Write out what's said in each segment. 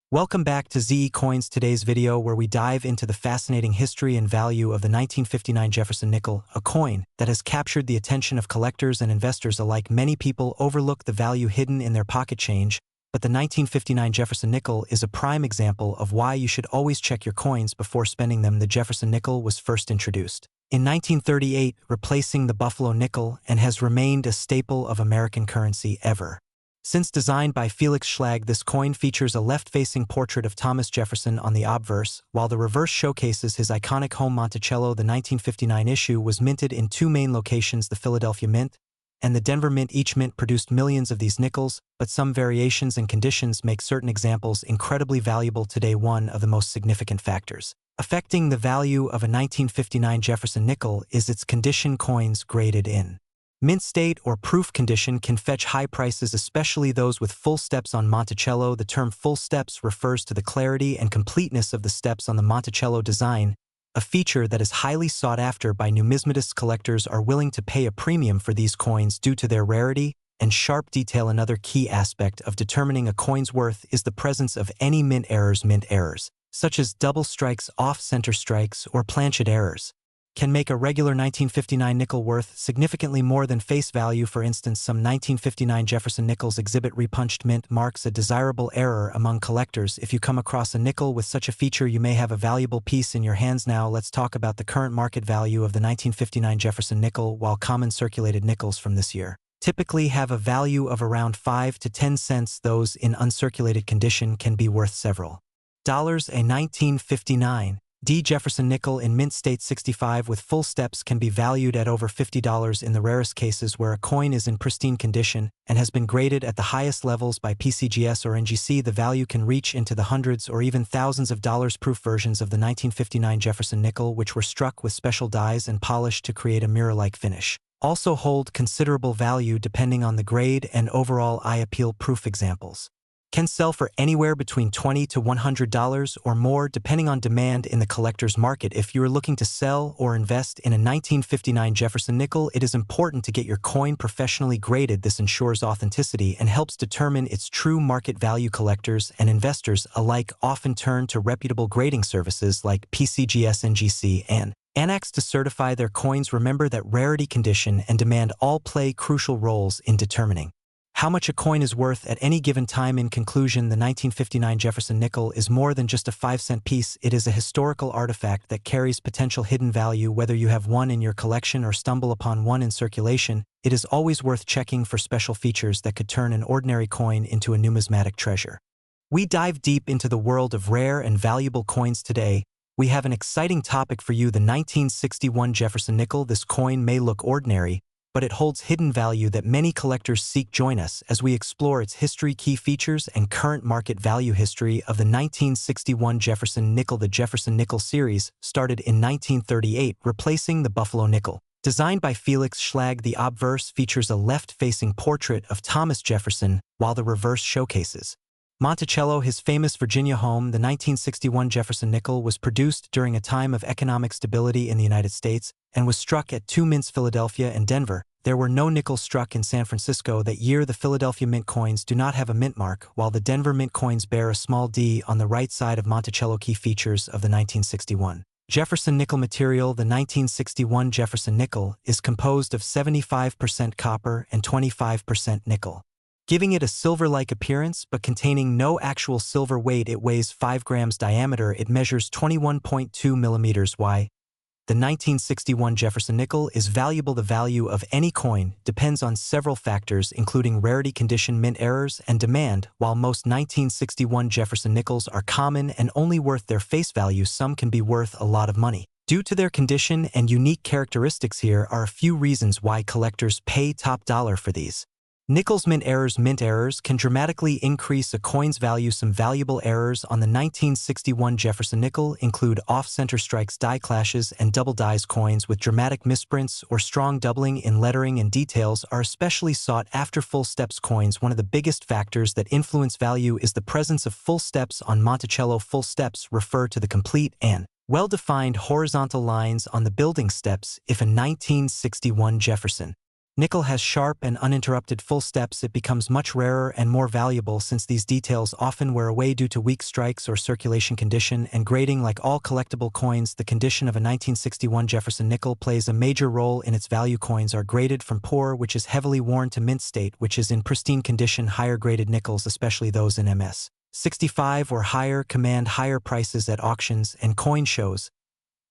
Welcome back to ZE Coins, today's video where we dive into the fascinating history and value of the 1959 Jefferson Nickel, a coin that has captured the attention of collectors and investors alike. Many people overlook the value hidden in their pocket change, but the 1959 Jefferson Nickel is a prime example of why you should always check your coins before spending them. The Jefferson Nickel was first introduced in 1938, replacing the Buffalo nickel, and has remained a staple of American currency ever since. Designed by Felix Schlag, this coin features a left-facing portrait of Thomas Jefferson on the obverse, while the reverse showcases his iconic home Monticello. The 1959 issue was minted in two main locations, the Philadelphia Mint and the Denver Mint. Each mint produced millions of these nickels, but some variations and conditions make certain examples incredibly valuable today. One of the most significant factors affecting the value of a 1959 Jefferson nickel is its condition. Coins graded in mint state or proof condition can fetch high prices, especially those with full steps on Monticello. The term full steps refers to the clarity and completeness of the steps on the Monticello design, a feature that is highly sought after by numismatists. Collectors are willing to pay a premium for these coins due to their rarity and sharp detail. Another key aspect of determining a coin's worth is the presence of any mint errors. Mint errors, such as double strikes, off-center strikes, or planchet errors, can make a regular 1959 nickel worth significantly more than face value. For instance, some 1959 Jefferson nickels exhibit repunched mint marks, a desirable error among collectors. If you come across a nickel with such a feature, you may have a valuable piece in your hands. Now let's talk about the current market value of the 1959 Jefferson nickel. While common circulated nickels from this year typically have a value of around 5 to 10 cents, those in uncirculated condition can be worth several dollars. A 1959 Jefferson nickel in mint state 65 with full steps can be valued at over $50. In the rarest cases where a coin is in pristine condition and has been graded at the highest levels by PCGS or NGC, the value can reach into the hundreds or even thousands of dollars. Proof versions of the 1959 Jefferson nickel, which were struck with special dyes and polished to create a mirror-like finish, also hold considerable value depending on the grade and overall eye appeal. Proof examples can sell for anywhere between $20 to $100 or more depending on demand in the collector's market. If you are looking to sell or invest in a 1959 Jefferson nickel, it is important to get your coin professionally graded. This ensures authenticity and helps determine its true market value. Collectors and investors alike often turn to reputable grading services like PCGS, NGC, and Annex to certify their coins. Remember that rarity, condition, and demand all play crucial roles in determining how much a coin is worth at any given time. In conclusion, the 1959 Jefferson nickel is more than just a 5-cent piece. It is a historical artifact that carries potential hidden value. Whether you have one in your collection or stumble upon one in circulation, it is always worth checking for special features that could turn an ordinary coin into a numismatic treasure. We dive deep into the world of rare and valuable coins today. We have an exciting topic for you: the 1961 Jefferson Nickel. This coin may look ordinary, but it holds hidden value that many collectors seek. Join us as we explore its history, key features, and current market value. History of the 1961 Jefferson Nickel. The Jefferson Nickel series started in 1938, replacing the Buffalo nickel. Designed by Felix Schlag, the obverse features a left-facing portrait of Thomas Jefferson, while the reverse showcases Monticello, his famous Virginia home. The 1961 Jefferson Nickel was produced during a time of economic stability in the United States and was struck at two mints, Philadelphia and Denver. There were no nickels struck in San Francisco that year. The Philadelphia mint coins do not have a mint mark, while the Denver mint coins bear a small D on the right side of Monticello. Key features of the 1961 Jefferson Nickel material. The 1961 Jefferson Nickel is composed of 75% copper and 25% nickel, giving it a silver-like appearance but containing no actual silver weight. It weighs 5 grams diameter. It measures 21.2 millimeters wide. The 1961 Jefferson Nickel is valuable. The value of any coin depends on several factors, including rarity, condition, mint errors, and demand. While most 1961 Jefferson Nickels are common and only worth their face value, some can be worth a lot of money due to their condition and unique characteristics. Here are a few reasons why collectors pay top dollar for these nickels. Mint errors. Mint errors can dramatically increase a coin's value. Some valuable errors on the 1961 Jefferson Nickel include off-center strikes, die clashes, and double dies. Coins with dramatic misprints or strong doubling in lettering and details are especially sought after. Full steps coins. One of the biggest factors that influence value is the presence of full steps on Monticello. Full steps refer to the complete and well-defined horizontal lines on the building steps. If a 1961 Jefferson Nickel has sharp and uninterrupted full steps. It becomes much rarer and more valuable since these details often wear away due to weak strikes or circulation condition and grading. Like all collectible coins, the condition of a 1961 Jefferson nickel plays a major role in its value. Coins are graded from poor, which is heavily worn, to mint state, which is in pristine condition. Higher graded nickels, especially those in MS 65 or higher, command higher prices at auctions and coin shows.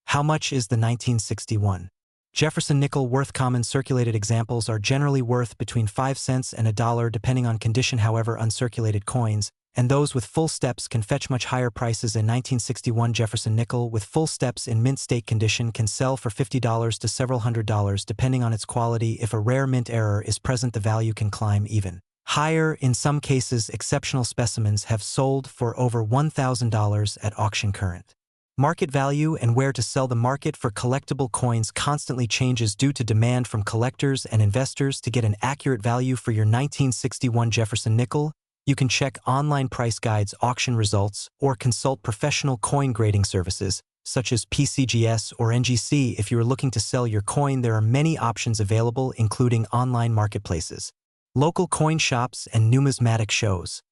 How much is the 1961 Jefferson nickel worth? Common circulated examples are generally worth between 5 cents and $1 depending on condition. However, uncirculated coins, and those with full steps, can fetch much higher prices. A 1961 Jefferson nickel with full steps in mint state condition can sell for $50 to several $100s depending on its quality. If a rare mint error is present, the value can climb even higher. In some cases, exceptional specimens have sold for over $1,000 at auction. Current market value and where to sell. The market for collectible coins constantly changes due to demand from collectors and investors. To get an accurate value for your 1961 Jefferson nickel, you can check online price guides, auction results, or consult professional coin grading services such as PCGS or NGC. If you are looking to sell your coin, there are many options available, including online marketplaces, local coin shops, and numismatic shows.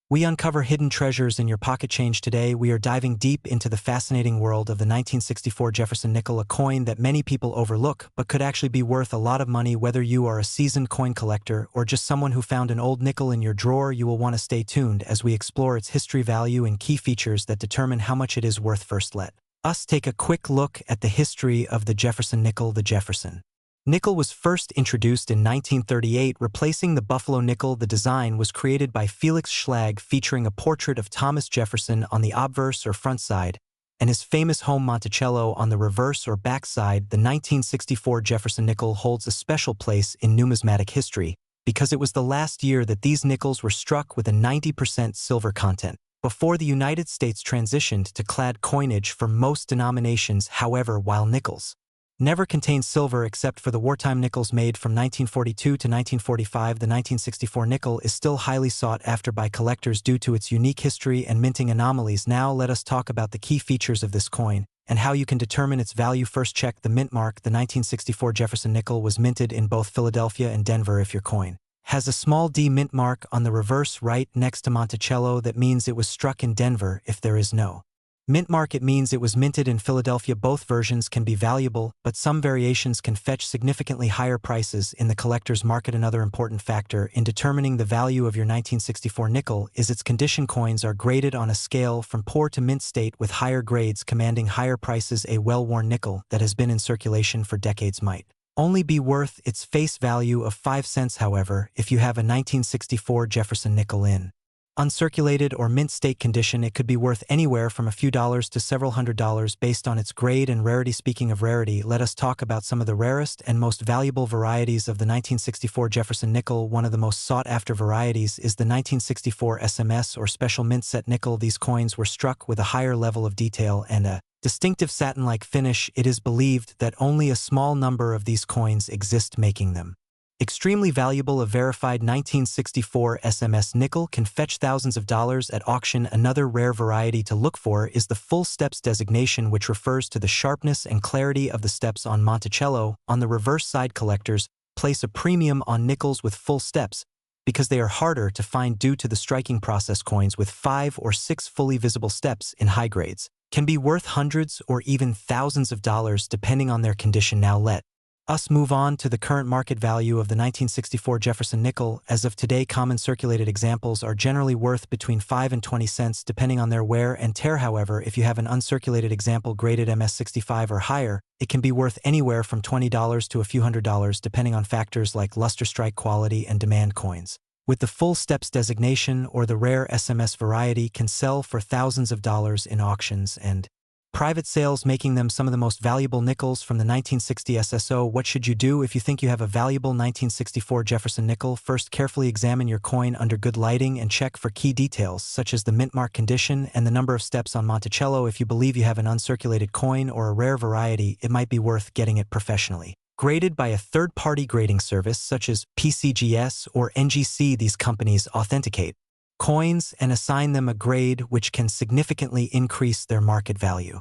We uncover hidden treasures in your pocket change. Today, we are diving deep into the fascinating world of the 1964 Jefferson nickel, a coin that many people overlook but could actually be worth a lot of money. Whether you are a seasoned coin collector or just someone who found an old nickel in your drawer, you will want to stay tuned as we explore its history, value, and key features that determine how much it is worth. First, let us take a quick look at the history of the Jefferson nickel. The Jefferson nickel was first introduced in 1938, replacing the Buffalo nickel. The design was created by Felix Schlag, featuring a portrait of Thomas Jefferson on the obverse or front side, and his famous home Monticello on the reverse or back side. The 1964 Jefferson nickel holds a special place in numismatic history because it was the last year that these nickels were struck with a 90% silver content, before the United States transitioned to clad coinage for most denominations. However, while nickels never contained silver except for the wartime nickels made from 1942 to 1945, the 1964 nickel is still highly sought after by collectors due to its unique history and minting anomalies. Now let us talk about the key features of this coin and how you can determine its value. First, check the mint mark. The 1964 Jefferson nickel was minted in both Philadelphia and Denver. If your coin has a small D mint mark on the reverse right next to Monticello, that means it was struck in Denver. If there is no mint mark, it means it was minted in Philadelphia. Both versions can be valuable, but some variations can fetch significantly higher prices in the collector's market. Another important factor in determining the value of your 1964 nickel is its condition. Coins are graded on a scale from poor to mint state, with higher grades commanding higher prices. A well-worn nickel that has been in circulation for decades might only be worth its face value of 5 cents. However, if you have a 1964 Jefferson nickel in uncirculated or mint state condition, it could be worth anywhere from a few dollars to several $100s based on its grade and rarity. Speaking of rarity, let us talk about some of the rarest and most valuable varieties of the 1964 Jefferson nickel. One of the most sought-after varieties is the 1964 SMS or Special Mint Set nickel. These coins were struck with a higher level of detail and a distinctive satin-like finish. It is believed that only a small number of these coins exist, making them extremely valuable. A verified 1964 SMS nickel can fetch thousands of dollars at auction. Another rare variety to look for is the full steps designation, which refers to the sharpness and clarity of the steps on Monticello. On the reverse side, collectors place a premium on nickels with full steps because they are harder to find due to the striking process. Coins with 5 or 6 fully visible steps in high grades can be worth hundreds or even thousands of dollars depending on their condition. Now let us move on to the current market value of the 1964 Jefferson nickel. As of today, common circulated examples are generally worth between 5 and 20 cents depending on their wear and tear. However, if you have an uncirculated example graded MS65 or higher, it can be worth anywhere from $20 to a few $100s depending on factors like luster, strike quality, and demand. Coins with the full steps designation or the rare SMS variety can sell for thousands of dollars in auctions and private sales, making them some of the most valuable nickels from the 1960 SSO. What should you do if you think you have a valuable 1964 Jefferson nickel? First, carefully examine your coin under good lighting and check for key details such as the mint mark condition and the number of steps on Monticello. If you believe you have an uncirculated coin or a rare variety, it might be worth getting it professionally graded by a third-party grading service such as PCGS or NGC. These companies authenticate coins and assign them a grade which can significantly increase their market value.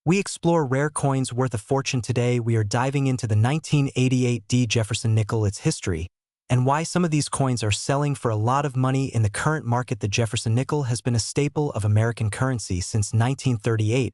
We explore rare coins worth a fortune today. We are diving into the 1988 D. Jefferson Nickel, its history, and why some of these coins are selling for a lot of money in the current market. The Jefferson Nickel has been a staple of American currency since 1938.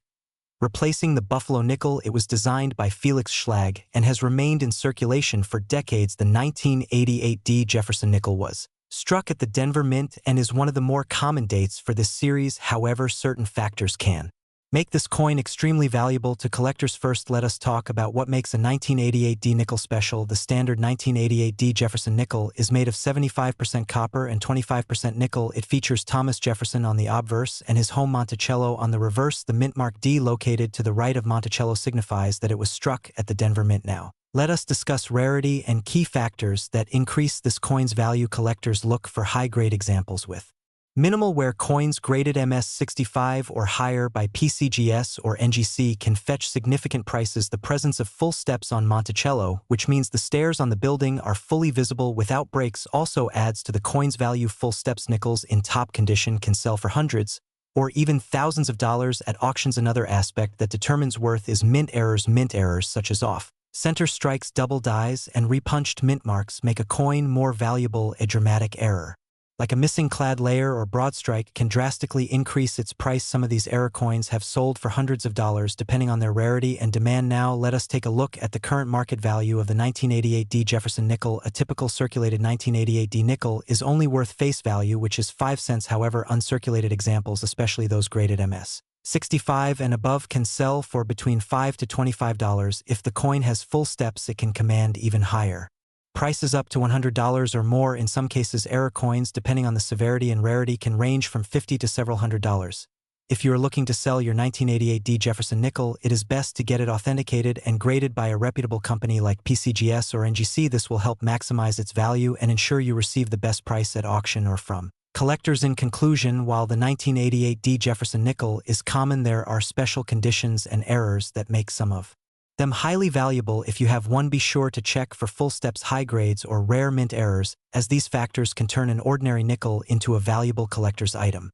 Replacing the Buffalo nickel, it was designed by Felix Schlag and has remained in circulation for decades. The 1988 D. Jefferson Nickel was struck at the Denver Mint and is one of the more common dates for this series. However, certain factors can make this coin extremely valuable to collectors. First, let us talk about what makes a 1988 D nickel special. The standard 1988 D Jefferson nickel is made of 75% copper and 25% nickel. It features Thomas Jefferson on the obverse and his home Monticello on the reverse. The mint mark D located to the right of Monticello signifies that it was struck at the Denver Mint. Now, let us discuss rarity and key factors that increase this coin's value. Collectors look for high-grade examples with minimal wear. Coins graded MS65 or higher by PCGS or NGC can fetch significant prices. The presence of full steps on Monticello, which means the stairs on the building are fully visible without breaks, also adds to the coin's value. Full steps nickels in top condition can sell for hundreds or even thousands of dollars at auctions. Another aspect that determines worth is mint errors. Mint errors such as off-center strikes, double dies, and repunched mint marks make a coin more valuable. A dramatic error, like a missing clad layer or broad strike, can drastically increase its price. Some of these error coins have sold for hundreds of dollars depending on their rarity and demand. Now, let us take a look at the current market value of the 1988 D Jefferson Nickel. A typical circulated 1988 D nickel is only worth face value, which is 5 cents. However, uncirculated examples, especially those graded MS65 and above, can sell for between $5 to $25. If the coin has full steps, it can command even higher prices, up to $100 or more. In some cases, error coins, depending on the severity and rarity, can range from $50 to several $100s. If you are looking to sell your 1988 D Jefferson Nickel, it is best to get it authenticated and graded by a reputable company like PCGS or NGC. This will help maximize its value and ensure you receive the best price at auction or from collectors. In conclusion, while the 1988 D Jefferson Nickel is common, there are special conditions and errors that make some of them highly valuable. If you have one, be sure to check for full steps, high grades, or rare mint errors, as these factors can turn an ordinary nickel into a valuable collector's item.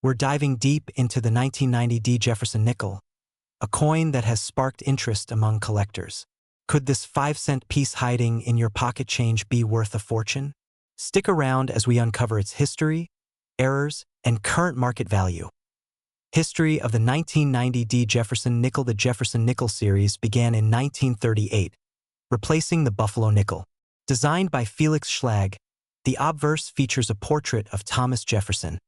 We're diving deep into the 1990 D Jefferson Nickel, a coin that has sparked interest among collectors. Could this 5-cent piece hiding in your pocket change be worth a fortune? Stick around as we uncover its history, errors, and current market value. History of the 1990 D Jefferson Nickel. The Jefferson Nickel series began in 1938, replacing the Buffalo nickel. Designed by Felix Schlag, the obverse features a portrait of Thomas Jefferson,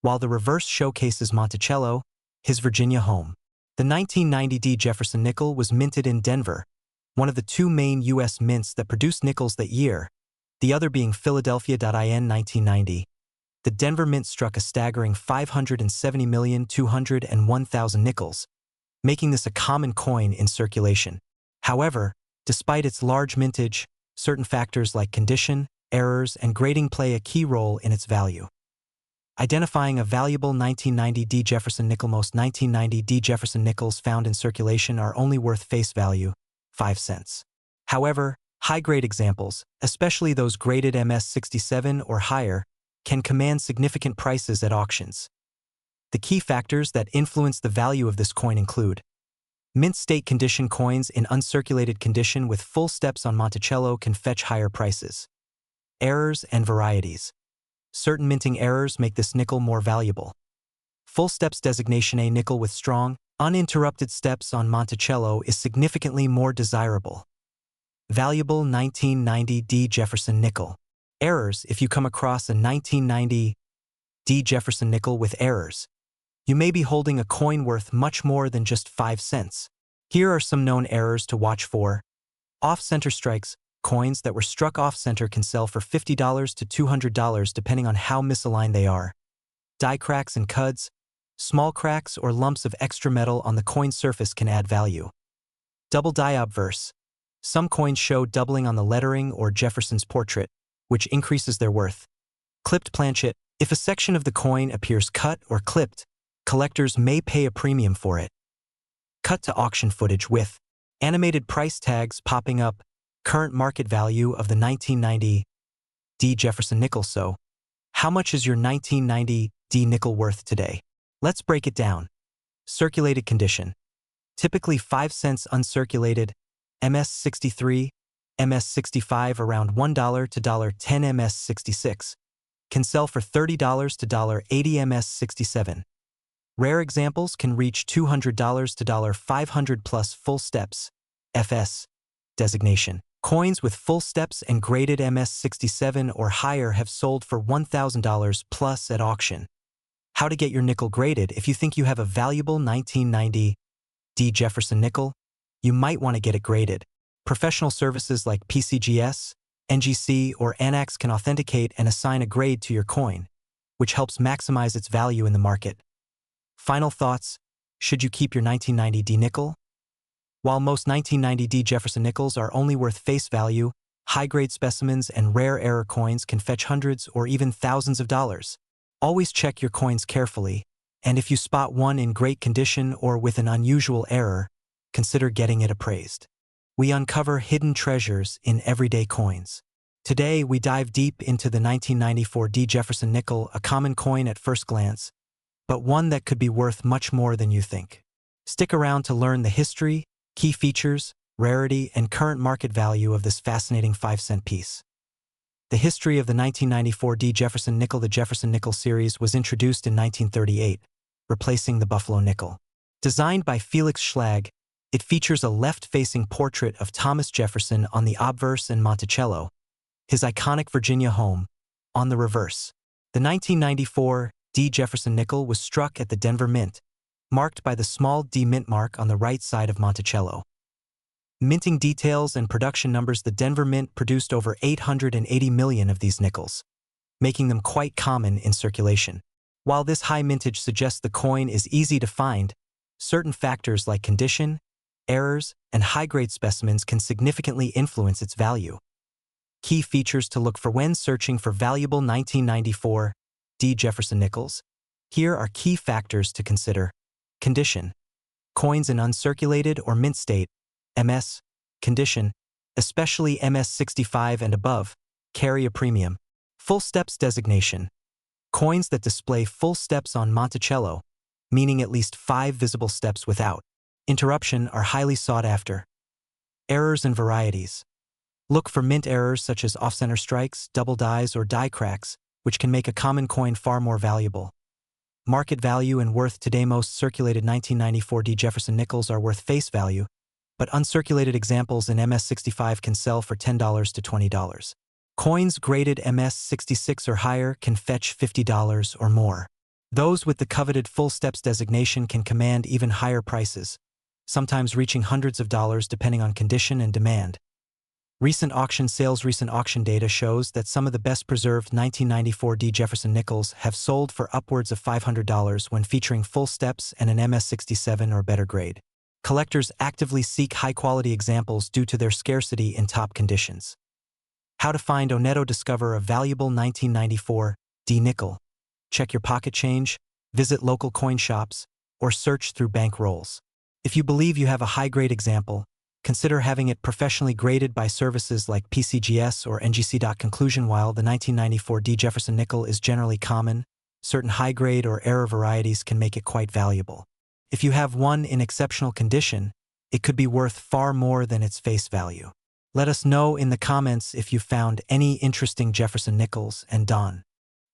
while the reverse showcases Monticello, his Virginia home. The 1990 D Jefferson Nickel was minted in Denver, one of the two main U.S. mints that produced nickels that year, the other being Philadelphia. In 1990, the Denver Mint struck a staggering 570,201,000 nickels, making this a common coin in circulation. However, despite its large mintage, certain factors like condition, errors, and grading play a key role in its value. Identifying a valuable 1990 D Jefferson Nickel. Most 1990 D Jefferson Nickels found in circulation are only worth face value, 5 cents. However, high-grade examples, especially those graded MS67 or higher, can command significant prices at auctions. The key factors that influence the value of this coin include mint state condition. Coins in uncirculated condition with full steps on Monticello can fetch higher prices. Errors and varieties. Certain minting errors make this nickel more valuable. Full steps designation. A nickel with strong, uninterrupted steps on Monticello is significantly more desirable. Valuable 1990 D Jefferson Nickel. Errors. If you come across a 1990 D Jefferson Nickel with errors, you may be holding a coin worth much more than just 5 cents. Here are some known errors to watch for. Off-center strikes. Coins that were struck off-center can sell for $50 to $200 depending on how misaligned they are. Die cracks and cuds. Small cracks or lumps of extra metal on the coin surface can add value. Double die obverse. Some coins show doubling on the lettering or Jefferson's portrait, which increases their worth. Clipped planchet. If a section of the coin appears cut or clipped, collectors may pay a premium for it. Cut to auction footage with animated price tags popping up. Current market value of the 1990 D Jefferson Nickel. So, how much is your 1990 D nickel worth today? Let's break it down. Circulated condition. Typically 5 cents uncirculated, MS63, MS65 around $1 to $1.10 MS66, can sell for $30 to $1.80 MS67. Rare examples can reach $200 to $500 plus full steps, FS, designation. Coins with full steps and graded MS67 or higher have sold for $1,000 plus at auction. How to get your nickel graded? If you think you have a valuable 1990 D Jefferson nickel, you might want to get it graded. Professional services like PCGS, NGC, or ANAX can authenticate and assign a grade to your coin, which helps maximize its value in the market. Final thoughts: should you keep your 1990 D nickel? While most 1990 D Jefferson Nickels are only worth face value, high-grade specimens and rare error coins can fetch hundreds or even thousands of dollars. Always check your coins carefully, and if you spot one in great condition or with an unusual error, consider getting it appraised. We uncover hidden treasures in everyday coins. Today, we dive deep into the 1994 D Jefferson Nickel, a common coin at first glance, but one that could be worth much more than you think. Stick around to learn the history, key features, rarity, and current market value of this fascinating 5-cent piece. The history of the 1994 D Jefferson Nickel. The Jefferson Nickel series was introduced in 1938, replacing the Buffalo nickel. Designed by Felix Schlag, it features a left-facing portrait of Thomas Jefferson on the obverse and Monticello, his iconic Virginia home, on the reverse. The 1994 D Jefferson Nickel was struck at the Denver Mint, marked by the small D mint mark on the right side of Monticello. Minting details and production numbers: the Denver Mint produced over 880 million of these nickels, making them quite common in circulation. While this high mintage suggests the coin is easy to find, certain factors like condition, errors, and high-grade specimens can significantly influence its value. Key features to look for when searching for valuable 1994 D Jefferson Nickels. Here are key factors to consider. Condition: coins in uncirculated or mint state, MS, condition, especially MS65 and above, carry a premium. Full steps designation: coins that display full steps on Monticello, meaning at least 5 visible steps without interruption, are highly sought after. Errors and varieties: look for mint errors such as off-center strikes, double dies, or die cracks, which can make a common coin far more valuable. Market value and worth: today most circulated 1994 D Jefferson Nickels are worth face value, but uncirculated examples in MS65 can sell for $10 to $20. Coins graded MS66 or higher can fetch $50 or more. Those with the coveted full steps designation can command even higher prices, sometimes reaching hundreds of dollars depending on condition and demand. Recent auction sales: recent auction data shows that some of the best preserved 1994 D Jefferson Nickels have sold for upwards of $500 when featuring full steps and an MS67 or better grade. Collectors actively seek high-quality examples due to their scarcity in top conditions. How to find or discover a valuable 1994 D nickel. Check your pocket change, visit local coin shops, or search through bank rolls. If you believe you have a high-grade example, consider having it professionally graded by services like PCGS or NGC. Conclusion: while the 1994 D Jefferson Nickel is generally common, certain high-grade or error varieties can make it quite valuable. If you have one in exceptional condition, it could be worth far more than its face value. Let us know in the comments if you found any interesting Jefferson Nickels and Don.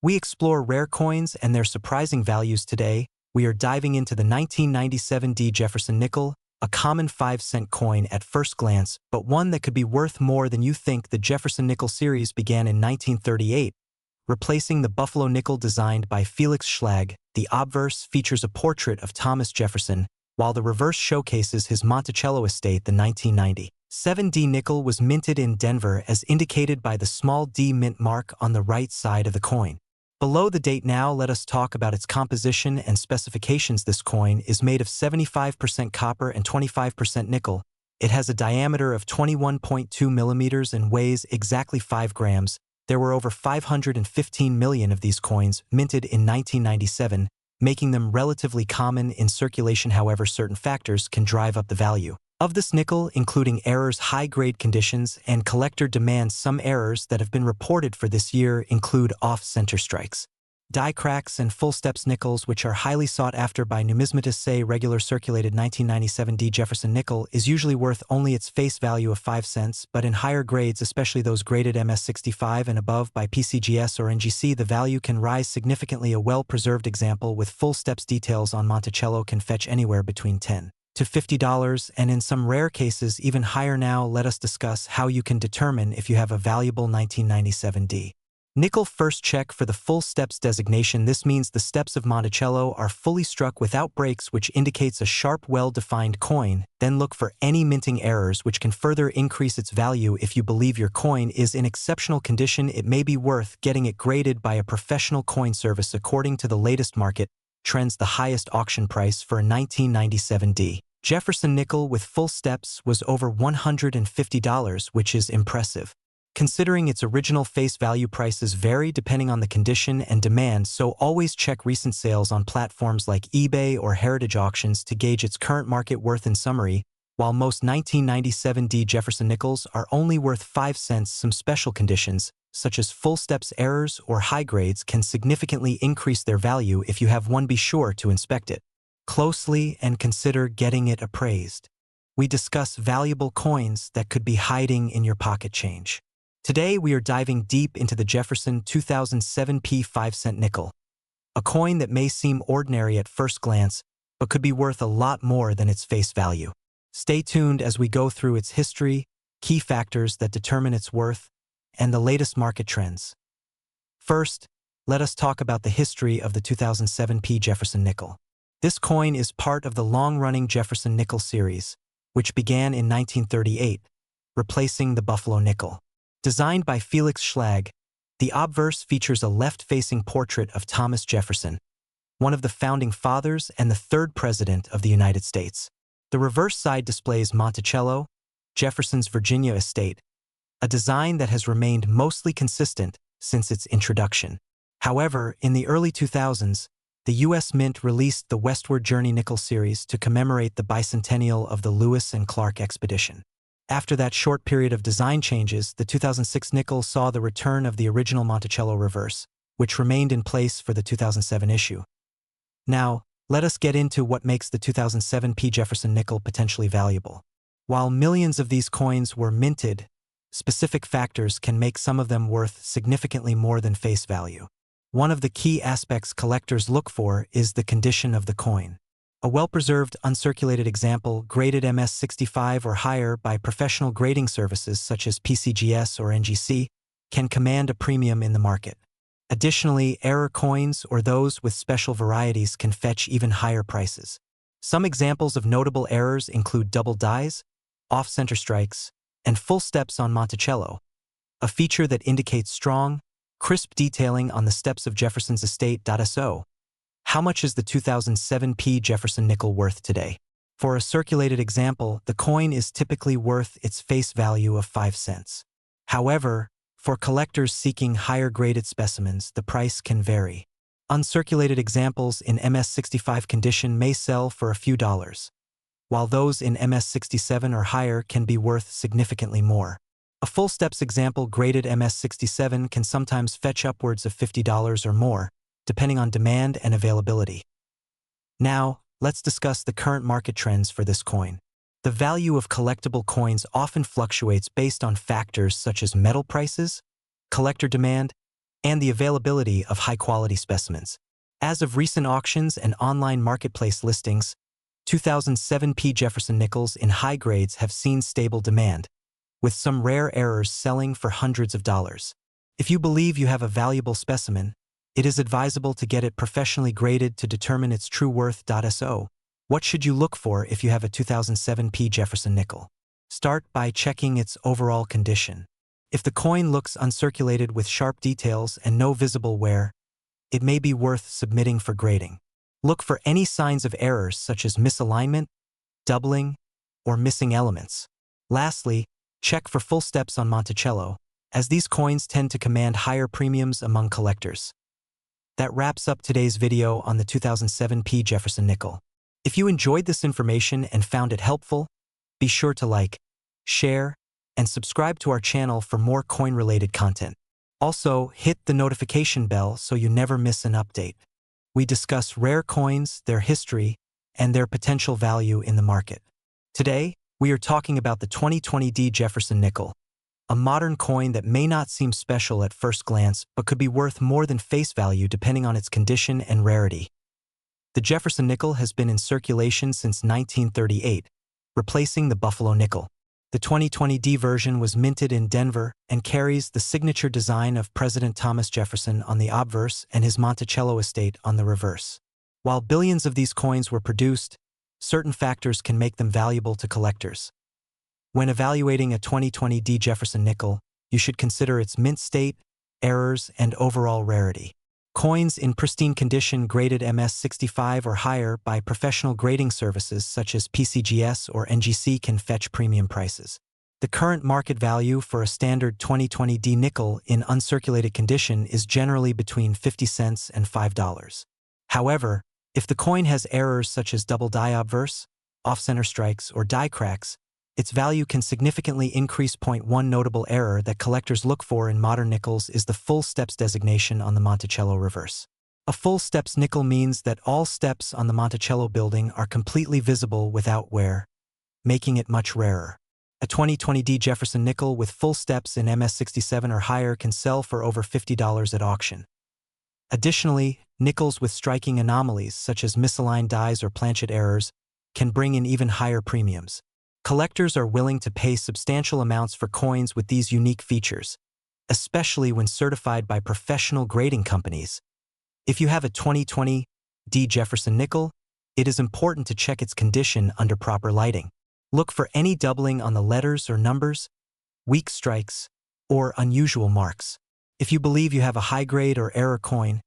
We explore rare coins and their surprising values. Today, we are diving into the 1997 D Jefferson Nickel, a common 5-cent coin at first glance, but one that could be worth more than you think. The Jefferson Nickel series began in 1938, replacing the Buffalo nickel designed by Felix Schlag. The obverse features a portrait of Thomas Jefferson, while the reverse showcases his Monticello estate. The 1997 D nickel was minted in Denver as indicated by the small D mint mark on the right side of the coin. Below the date. Now let us talk about its composition and specifications. This coin is made of 75% copper and 25% nickel. It has a diameter of 21.2 millimeters and weighs exactly 5 grams. There were over 515 million of these coins minted in 1997, making them relatively common in circulation. However, certain factors can drive up the value of this nickel, including errors, high-grade conditions, and collector demand. Some errors that have been reported for this year include off-center strikes. Die cracks and full steps nickels, which are highly sought after by numismatists, say regular circulated 1997 D Jefferson nickel is usually worth only its face value of 5 cents, but in higher grades, especially those graded MS65 and above by PCGS or NGC, the value can rise significantly. A well-preserved example with full steps details on Monticello can fetch anywhere between $10 to $50, and in some rare cases even higher. Now let us discuss how you can determine if you have a valuable 1997 D nickel. First, check for the full steps designation. This means the steps of Monticello are fully struck without breaks, which indicates a sharp, well-defined coin. Then look for any minting errors, which can further increase its value. If you believe your coin is in exceptional condition, it may be worth getting it graded by a professional coin service. According to the latest market trends, the highest auction price for a 1997 D Jefferson nickel with full steps was over $150, which is impressive, considering its original face value. Prices vary depending on the condition and demand, so always check recent sales on platforms like eBay or Heritage Auctions to gauge its current market worth. In summary, while most 1997 D Jefferson Nickels are only worth 5 cents, some special conditions, such as full steps errors or high grades, can significantly increase their value. If you have one, be sure to inspect it closely and consider getting it appraised. We discuss valuable coins that could be hiding in your pocket change. Today we are diving deep into the Jefferson 2007 P 5-cent nickel, a coin that may seem ordinary at first glance, but could be worth a lot more than its face value. Stay tuned as we go through its history, key factors that determine its worth, and the latest market trends. First, let us talk about the history of the 2007 P Jefferson nickel. This coin is part of the long-running Jefferson Nickel series, which began in 1938, replacing the Buffalo nickel. Designed by Felix Schlag, the obverse features a left-facing portrait of Thomas Jefferson, one of the founding fathers and the third president of the United States. The reverse side displays Monticello, Jefferson's Virginia estate, a design that has remained mostly consistent since its introduction. However, in the early 2000s, the U.S. Mint released the Westward Journey Nickel series to commemorate the bicentennial of the Lewis and Clark expedition. After that short period of design changes, the 2006 nickel saw the return of the original Monticello reverse, which remained in place for the 2007 issue. Now, let us get into what makes the 2007 P Jefferson nickel potentially valuable. While millions of these coins were minted, specific factors can make some of them worth significantly more than face value. One of the key aspects collectors look for is the condition of the coin. A well-preserved, uncirculated example, graded MS65 or higher by professional grading services such as PCGS or NGC, can command a premium in the market. Additionally, error coins or those with special varieties can fetch even higher prices. Some examples of notable errors include double dies, off-center strikes, and full steps on Monticello, a feature that indicates strong, crisp detailing on the steps of Jefferson's estate. So, how much is the 2007 P Jefferson nickel worth today? For a circulated example, the coin is typically worth its face value of 5 cents. However, for collectors seeking higher graded specimens, the price can vary. Uncirculated examples in MS65 condition may sell for a few dollars, while those in MS67 or higher can be worth significantly more. A full steps example graded MS67 can sometimes fetch upwards of $50 or more, depending on demand and availability. Now, let's discuss the current market trends for this coin. The value of collectible coins often fluctuates based on factors such as metal prices, collector demand, and the availability of high-quality specimens. As of recent auctions and online marketplace listings, 2007 P Jefferson Nickels in high grades have seen stable demand, with some rare errors selling for hundreds of dollars. If you believe you have a valuable specimen, it is advisable to get it professionally graded to determine its true worth. So, what should you look for if you have a 2007 P Jefferson nickel? Start by checking its overall condition. If the coin looks uncirculated with sharp details and no visible wear, it may be worth submitting for grading. Look for any signs of errors such as misalignment, doubling, or missing elements. Lastly, check for full steps on Monticello, as these coins tend to command higher premiums among collectors. That wraps up today's video on the 2007 P Jefferson nickel. If you enjoyed this information and found it helpful, be sure to like, share, and subscribe to our channel for more coin-related content. Also, hit the notification bell so you never miss an update. We discuss rare coins, their history, and their potential value in the market. Today, we are talking about the 2020 Jefferson Nickel, a modern coin that may not seem special at first glance but could be worth more than face value depending on its condition and rarity. The Jefferson Nickel has been in circulation since 1938, replacing the Buffalo nickel. The 2020 version was minted in Denver and carries the signature design of President Thomas Jefferson on the obverse and his Monticello estate on the reverse. While billions of these coins were produced, certain factors can make them valuable to collectors. When evaluating a 2020 Jefferson Nickel, you should consider its mint state, errors, and overall rarity. Coins in pristine condition graded MS65 or higher by professional grading services such as PCGS or NGC can fetch premium prices. The current market value for a standard 2020 nickel in uncirculated condition is generally between 50 cents and $5. However, if the coin has errors such as double die obverse, off-center strikes, or die cracks, its value can significantly increase. One notable error that collectors look for in modern nickels is the full steps designation on the Monticello reverse. A full steps nickel means that all steps on the Monticello building are completely visible without wear, making it much rarer. A 2020 Jefferson Nickel with full steps in MS67 or higher can sell for over $50 at auction. Additionally, nickels with striking anomalies such as misaligned dies or planchet errors can bring in even higher premiums. Collectors are willing to pay substantial amounts for coins with these unique features, especially when certified by professional grading companies. If you have a 2020 Jefferson Nickel, it is important to check its condition under proper lighting. Look for any doubling on the letters or numbers, weak strikes, or unusual marks. If you believe you have a high-grade or error coin,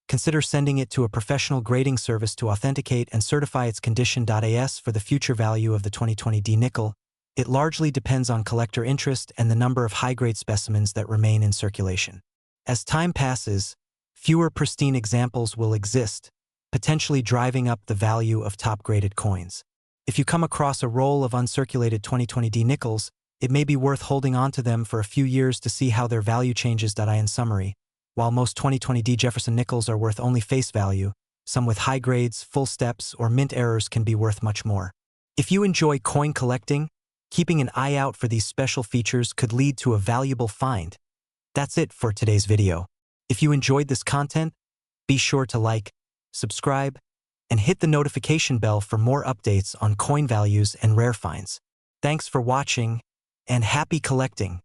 consider sending it to a professional grading service to authenticate and certify its condition. As for the future value of the 2020 nickel, it largely depends on collector interest and the number of high-grade specimens that remain in circulation. As time passes, fewer pristine examples will exist, potentially driving up the value of top-graded coins. If you come across a roll of uncirculated 2020 nickels, it may be worth holding on to them for a few years to see how their value changes. In summary, while most 2020 Jefferson Nickels are worth only face value, some with high grades, full steps, or mint errors can be worth much more. If you enjoy coin collecting, keeping an eye out for these special features could lead to a valuable find. That's it for today's video. If you enjoyed this content, be sure to like, subscribe, and hit the notification bell for more updates on coin values and rare finds. Thanks for watching, and happy collecting!